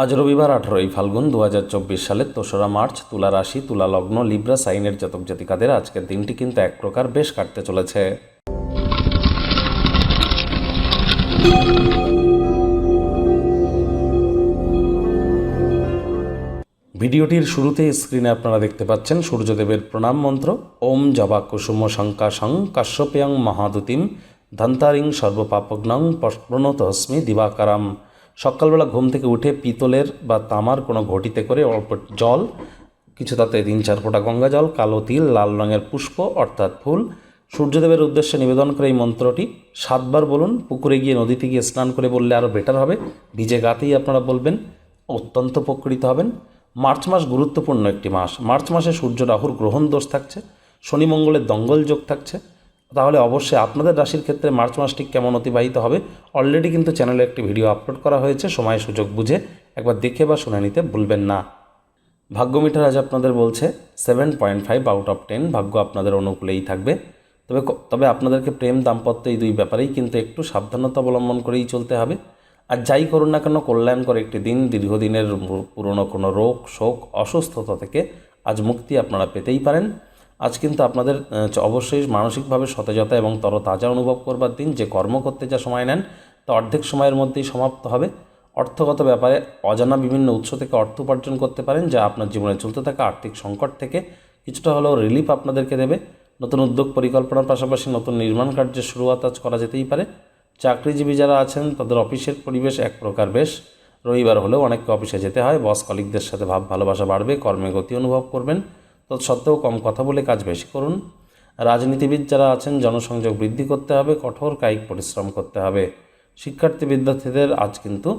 আজ রবিবার 18ই ফাল্গুন 2024 সালের 3রা মার্চ। তুলা রাশি, তুলা লগ্ন, লিব্রা সাইনের জাতক জাতিকাদের আজকের দিনটি কিন্তু এক প্রকার বেশ কাটতে চলেছে। ভিডিওটির শুরুতে স্ক্রিনে আপনারা দেখতে পাচ্ছেন সূর্যদেবের প্রণাম মন্ত্র। ওম জবা কুসুম শঙ্কাশং কাশ্যপেয়ং মহাদুতিম ধন্তারিং সর্বপাপগ্নং প্রণতস্মি দিবাকারাম। সকালবেলা ঘুম থেকে উঠে পিতলের বা তামার কোনো ঘটিতে করে অল্প জল, কিছু তাতে 3-4 ফোঁটা গঙ্গা জল, কালো তিল, লাল রঙের পুষ্প অর্থাৎ ফুল সূর্যদেবের উদ্দেশ্যে নিবেদন করে এই মন্ত্রটি 7 বার বলুন। পুকুরে গিয়ে, নদীতে গিয়ে স্নান করে বললে আরও বেটার হবে। ভিজে গাতেই আপনারা বলবেন, অত্যন্ত উপকৃত হবেন। মার্চ মাস গুরুত্বপূর্ণ একটি মাস। মার্চ মাসে সূর্য রাহুর গ্রহণ দোষ থাকছে, শনি মঙ্গলের দঙ্গল যোগ থাকছে। তাহলে অবশ্যই আপনাদের রাশির ক্ষেত্রে মার্চ মাসটি কেমন অতিবাহিত হবে অলরেডি কিন্তু চ্যানেলে একটি ভিডিও আপলোড করা হয়েছে, সময় সুযোগ বুঝে একবার দেখে বা শুনে নিতে ভুলবেন না। ভাগ্য মিটার আজ আপনাদের বলছে 7.5 আউট অফ 10। ভাগ্য আপনাদের অনুকূলেই থাকবে। তবে আপনাদেরকে প্রেম, দাম্পত্য এই দুই ব্যাপারেই কিন্তু একটু সাবধানতা অবলম্বন করেই চলতে হবে। আর যাই করুন না কেন, কল্যাণকর একটি দিন। দীর্ঘদিনের পুরনো কোনো রোগ, শোক, অসুস্থতা থেকে আজ মুক্তি আপনারা পেতেই পারেন। আজ কিন্তু আপনাদের অবশ্যই মানসিকভাবে সতেজতা এবং তরতাজা অনুভব করবার দিন। যে কর্ম করতে যা সময় নেন তা অর্ধেক সময়ের মধ্যেই সমাপ্ত হবে। অর্থগত ব্যাপারে অজানা বিভিন্ন উৎস থেকে অর্থ উপার্জন করতে পারেন, যা আপনার জীবনে চলতে থাকা আর্থিক সংকট থেকে কিছুটা হলেও রিলিফ আপনাদেরকে দেবে। নতুন উদ্যোগ পরিকল্পনার পাশাপাশি নতুন নির্মাণ কার্যের শুরুয়াত আজ করা যেতেই পারে। চাকরিজীবী যারা আছেন তাদের অফিসের পরিবেশ এক প্রকার বেশ। রবিবার হলেও অনেককে অফিসে যেতে হয়। বস কলিগদের সাথে ভাব ভালোবাসা বাড়বে, কর্মে গতি অনুভব করবেন। তৎসত্ত্বেও কম কথা বলে কাজ বেশি করুন। রাজনীতিবিদ যারা আছেন জনসংযোগ বৃদ্ধি করতে হবে, কঠোর কায়িক পরিশ্রম করতে হবে। শিক্ষার্থী বিদ্যার্থীদের আজ কিন্তু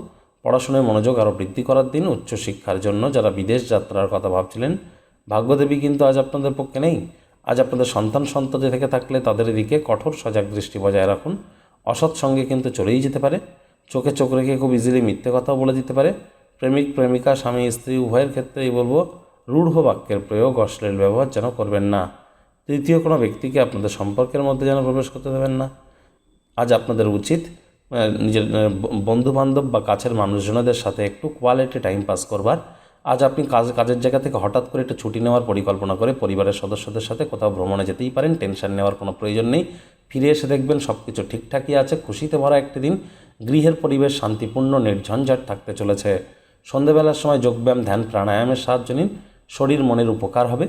পড়াশোনায় মনোযোগ আরও বৃদ্ধি করার দিন। উচ্চশিক্ষার জন্য যারা বিদেশ যাত্রার কথা ভাবছিলেন, ভাগ্যদেবী কিন্তু আজ আপনাদের পক্ষে নেই। আজ আপনাদের সন্তান থেকে থাকলে তাদের দিকে কঠোর সজাগ দৃষ্টি বজায় রাখুন। অসৎ সঙ্গে কিন্তু চলেই যেতে পারে। চোখে চোখ রেখে খুব ইজিলি মিথ্যে কথাও বলে দিতে পারে। প্রেমিক প্রেমিকা, স্বামী স্ত্রী উভয়ের ক্ষেত্রেই বলবো রূঢ় বাক্যের প্রয়োগ, অশ্লীল ব্যবহার যেন করবেন না। তৃতীয় কোনো ব্যক্তিকে আপনাদের সম্পর্কের মধ্যে যেন প্রবেশ করতে দেবেন না। আজ আপনাদের উচিত নিজের বন্ধুবান্ধব বা কাছের মানুষজনদের সাথে একটু কোয়ালিটি টাইম পাস করবার। আজ আপনি কাজের জায়গা থেকে হঠাৎ করে একটু ছুটি নেওয়ার পরিকল্পনা করে পরিবারের সদস্যদের সাথে কোথাও ভ্রমণে যেতেই পারেন। টেনশন নেওয়ার কোনো প্রয়োজন নেই। ফিরে এসে দেখবেন সব কিছু ঠিকঠাকই আছে। খুশিতে ভরা একটি দিন। গৃহের পরিবেশ শান্তিপূর্ণ, নির্ঝঞ্ঝাট থাকতে চলেছে। সন্ধেবেলার সময় যোগব্যায়াম, ধ্যান, প্রাণায়ামের সাহায্য নিন। শরীর মনের উপকার হবে।